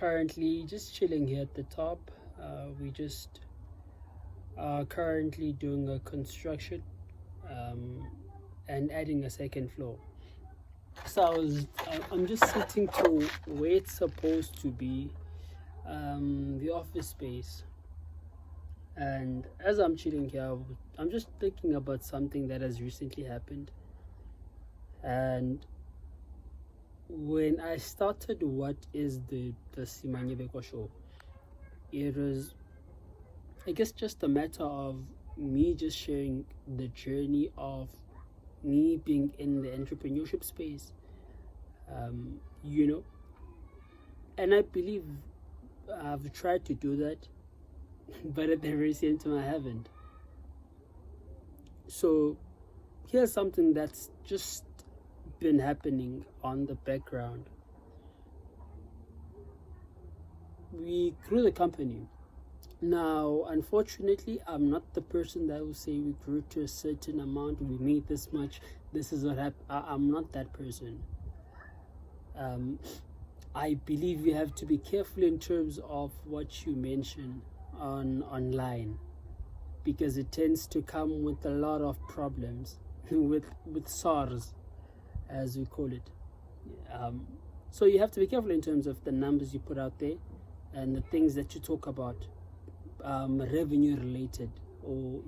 Currently just chilling here at the top. We just are currently doing a construction and adding a second floor. So I'm just sitting to where it's supposed to be, the office space. And as I'm chilling here, I'm just thinking about something that has recently happened. And when I started what is the Simanye Bekwa Show, it was, I guess, just a matter of me just sharing the journey of me being in the entrepreneurship space, you know. And I believe I've tried to do that, but at the very same time, I haven't. So here's something that's just been happening on the background. We grew the company. Now, unfortunately, I'm not the person that will say we grew to a certain amount, we made this much, this is what happened. I'm not that person. I believe you have to be careful in terms of what you mention online, because it tends to come with a lot of problems with SARS, as we call it. So you have to be careful in terms of the numbers you put out there and the things that you talk about, revenue related, or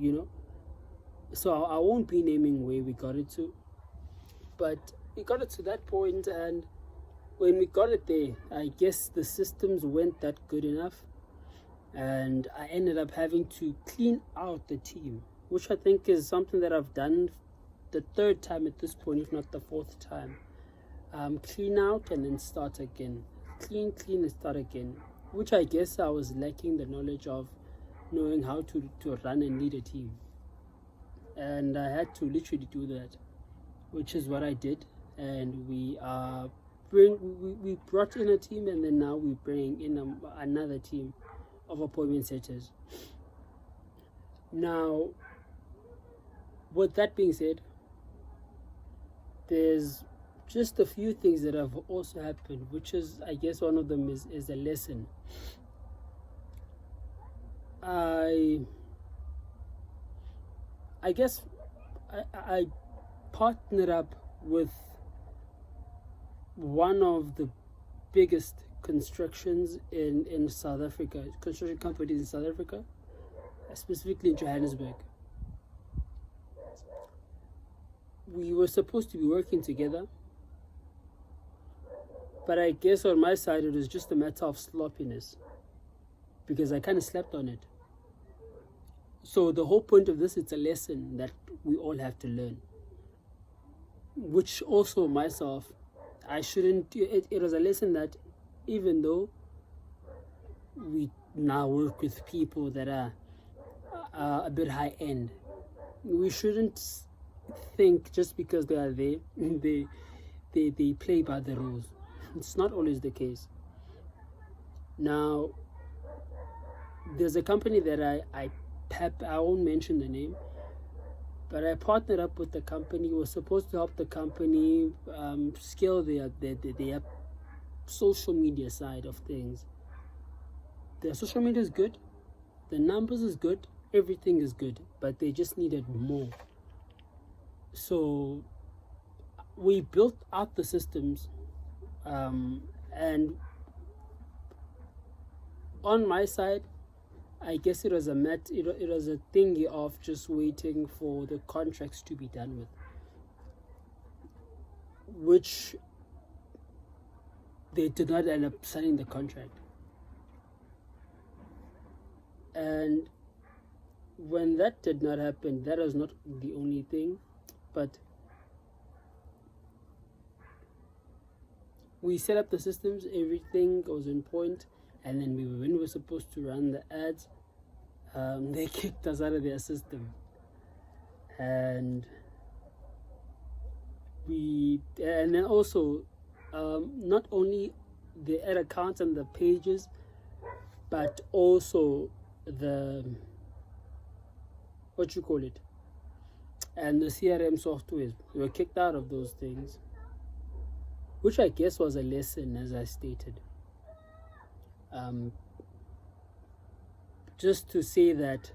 so I won't be naming where we got it to, but we got it to that point. And when we got it there, I guess the systems weren't that good enough, and I ended up having to clean out the team, which I think is something that I've done the third time at this point, if not the fourth time. Clean out and then start again, clean and start again, which I guess I was lacking the knowledge of knowing how to run and lead a team. And I had to literally do that, which is what I did. And we brought in a team, and then now we bring in another team of appointment setters. Now, with that being said, there's just a few things that have also happened, which is, I guess, one of them is a lesson. I guess I partnered up with one of the biggest construction companies in South Africa, specifically in Johannesburg. We were supposed to be working together, but I guess on my side it was just a matter of sloppiness, because I kind of slept on it. So the whole point of this, it's a lesson that we all have to learn, which also myself, I shouldn't. It was a lesson that even though we now work with people that are a bit high end, we shouldn't think just because they are there, they play by the rules. It's not always the case. Now, there's a company that I won't mention the name, but I partnered up with the company. We were supposed to help the company scale their social media side of things. Their social media is good, the numbers is good, everything is good, but they just needed more. So we built out the systems, and on my side, I guess it was a thingy of just waiting for the contracts to be done with, which they did not end up signing the contract. And when that did not happen, that was not the only thing, but we set up the systems, everything was in point. And then when we were supposed to run the ads, they kicked us out of their system. And then also, not only the ad accounts and the pages, but also the, and the CRM softwares. We were kicked out of those things, which I guess was a lesson, as I stated. Um, just to say that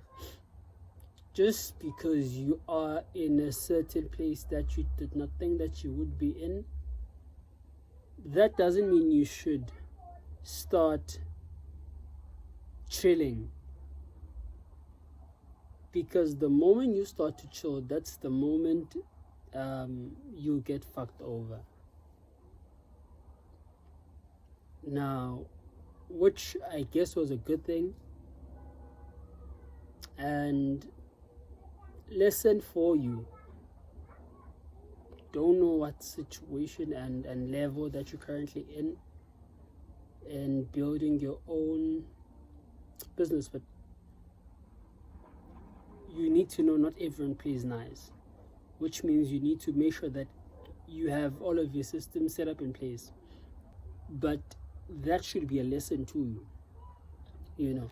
just because you are in a certain place that you did not think that you would be in, that doesn't mean you should start chilling. Because the moment you start to chill, that's the moment you get fucked over. Now, which I guess was a good thing. And lesson for you: don't know what situation and level that you're currently in building your own business, but you need to know not everyone plays nice, which means you need to make sure that you have all of your systems set up in place. But that should be a lesson to you,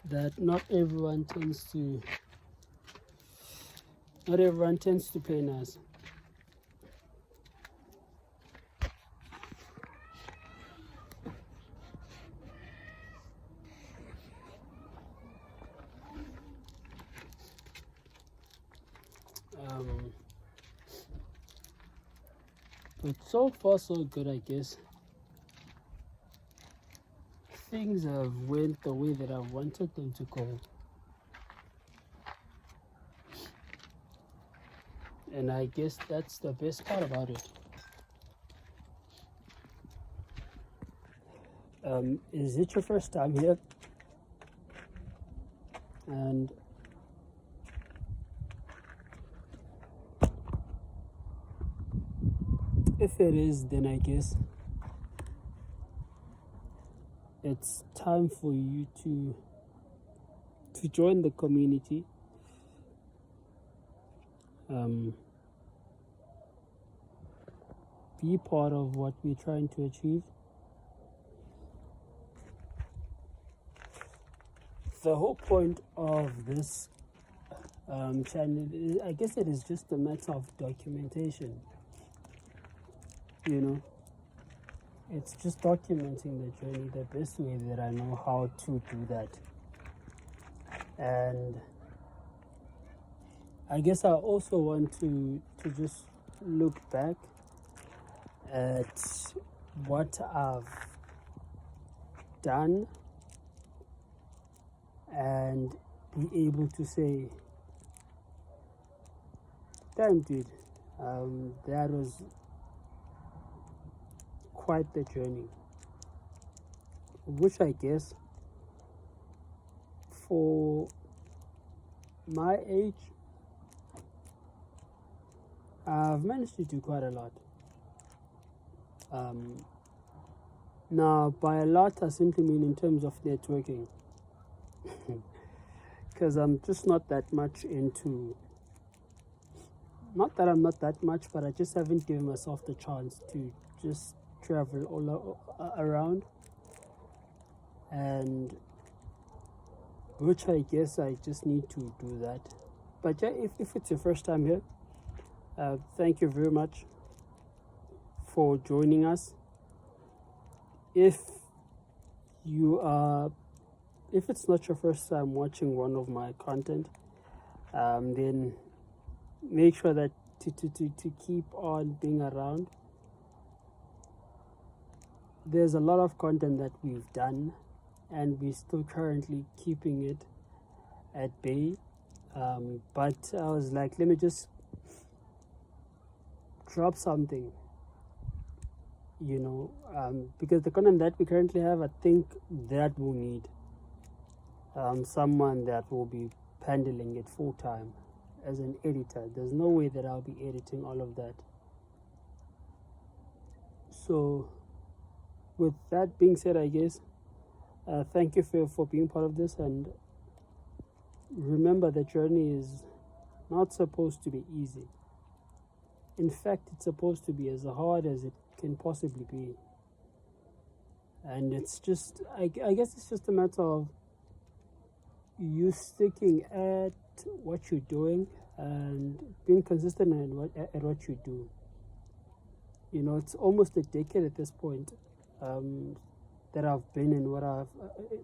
that not everyone tends to play nice. But so far so good, I guess. Things have went the way that I wanted them to go. And I guess that's the best part about it. Is it your first time here? And if it is, then I guess it's time for you to join the community. Be part of what we're trying to achieve. The whole point of this channel is, I guess it is just a matter of documentation. It's just documenting the journey the best way that I know how to do that. And I guess I also want to just look back at what I've done and be able to say, damn dude, that was quite the journey. Which I guess for my age, I've managed to do quite a lot. Now, by a lot, I simply mean in terms of networking. Because I'm just not that much into, not that I'm not that much, but I just haven't given myself the chance to just travel all around. And which I guess I just need to do that. But yeah, if it's your first time here, thank you very much for joining us. If it's not your first time watching one of my content, then make sure that to keep on being around. There's a lot of content that we've done, and we're still currently keeping it at bay. But I was like, let me just drop something, because the content that we currently have, I think that will need someone that will be handling it full time as an editor. There's no way that I'll be editing all of that. So with that being said, I guess thank you for being part of this, and remember, the journey is not supposed to be easy. In fact, it's supposed to be as hard as it can possibly be. And it's just, I guess it's just a matter of you sticking at what you're doing and being consistent at what you do. it's almost a decade at this point that I've been in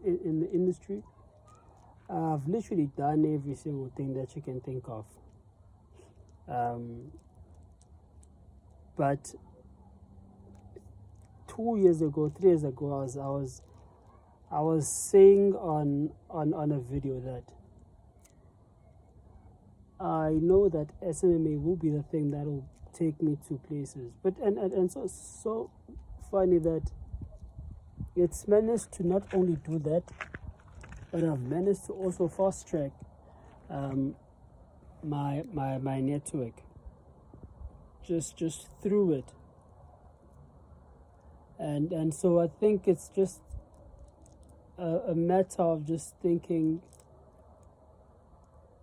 in the industry. I've literally done every single thing that you can think of. But 3 years ago, I was saying on a video that I know that SMMA will be the thing that will take me to places. But and so funny that it's managed to not only do that, but I've managed to also fast track my network just through it. And so I think it's just a matter of just thinking,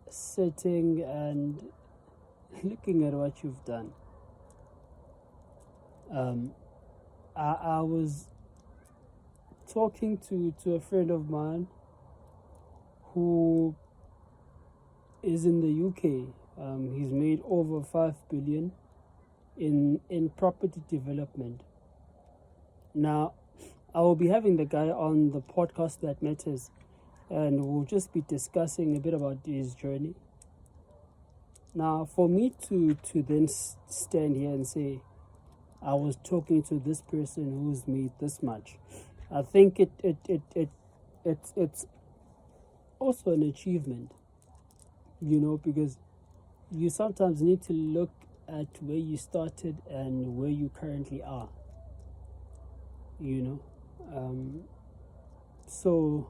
sitting and looking at what you've done. I was talking to a friend of mine who is in the UK. He's made over 5 billion in property development. Now, I will be having the guy on the podcast That Matters, and we'll just be discussing a bit about his journey. Now, for me to then stand here and say, I was talking to this person who's made this much, I think it's also an achievement, because you sometimes need to look at where you started and where you currently are, so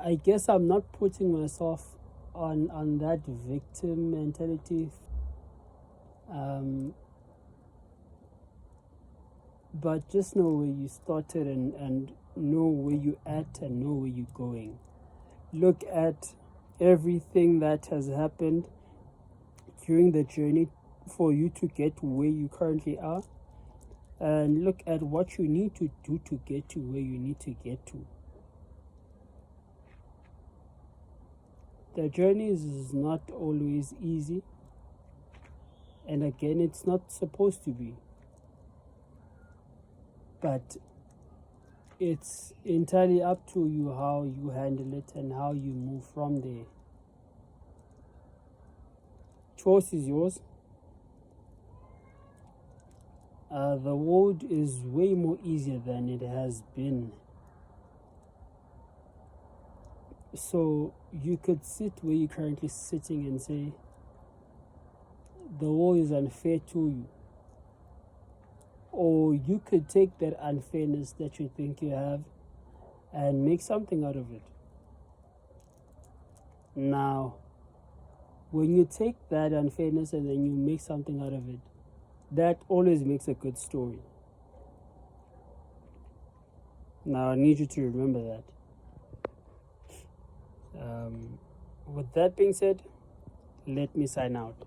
I guess I'm not putting myself on that victim mentality, but just know where you started and know where you're at and know where you're going. Look at everything that has happened during the journey for you to get where you currently are, and look at what you need to do to get to where you need to get to. The journey is not always easy, and again, it's not supposed to be, but it's entirely up to you how you handle it and how you move from there. Choice is yours. The road is way more easier than it has been. So you could sit where you're currently sitting and say, the road is unfair to you. Or you could take that unfairness that you think you have and make something out of it. Now, when you take that unfairness and then you make something out of it, that always makes a good story. Now, I need you to remember that. With that being said, let me sign out.